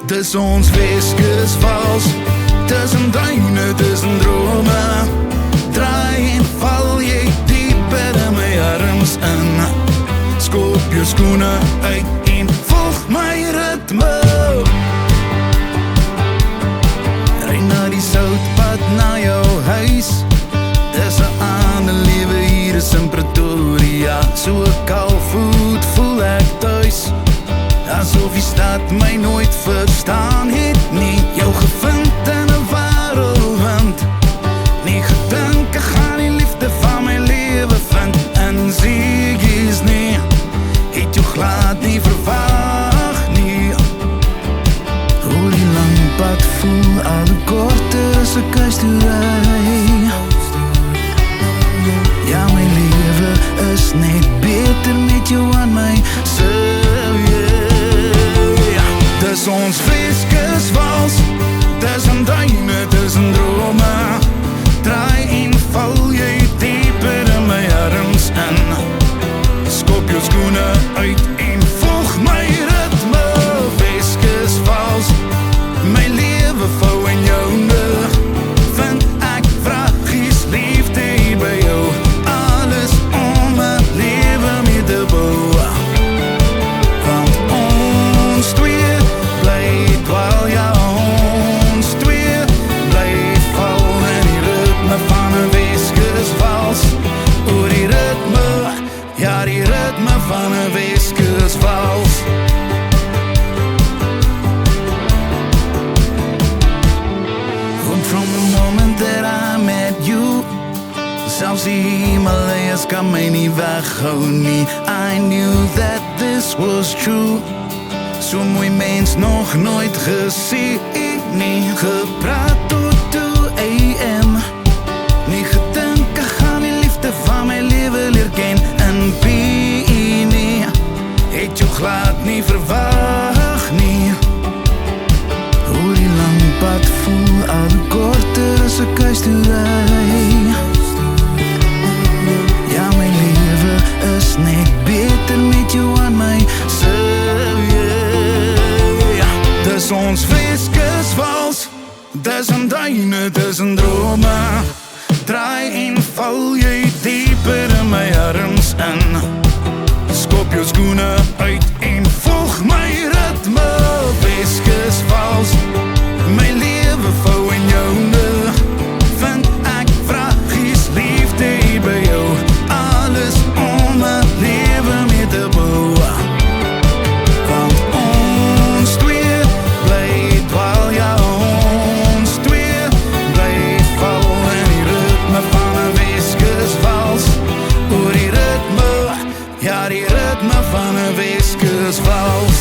Dis ons Weskusvals, tussen duine, tussen drome. Draai en val jy dieper in my arms in. Skop jou skoene uit en volg my ritme. Ry na die soutpad na jou huis. Dis 'n ander lewe hier is in Pretoria. So kalfoed voel ek tuis. Asof die stad my nooit verstaan het nie. Jou gevind in 'n wêreldwind. Nie gedink ek gaan die liefde van my lewe vind. En Ziggy's nie, het jou glad nie verwag nie. Hoe die lang pad voel, al korter as ek huis toe ry. Ja, my lewe is net beter met jou aan my sy. Dis ons Weskusvals, tussen duine, tussen drome. Draai en val jy dieper in my arms in. Skop jou skoene uit en volg my ritme. Weskusvals, my lewe vou in joune. Vind ek vragies liefde hier by jou. Alles om my lewe mee te bou. Want ons twee bly dwaal, ja ons twee bly val in die ritme van 'n Weskusvals. Oor die ritme, ja die ritme van 'n Weskusvals. From the moment that I met you, selfs die Himalayas kan my nie weghou nie. I knew that this was true. So mooi mens nog nooit gesien nie. Gepraat tot 2 AM. Nie gedink ek gaan die liefde van my lewe leer ken. En PE nie, het jou glad nie verwag nie. Hoe die lang pad voel, al korter as ek huis toe ry. Ja, my lewe is net beter met jou aan my sy. Dis ons Weskusvals, tussen duine, tussen drome. Draai en val jy dieper in my arms in. Skop jou skoene uit en volg my ritme. Weskusvals, my lewe vou in joune. Vind ek vragies liefde hier by jou. Alles om my lewe mee te bou. Want ons twee bly dwaal, ja ons twee bly val in die ritme van 'n Weskusvals. Oor die ritme, ja die ritme van 'n Weskusvals.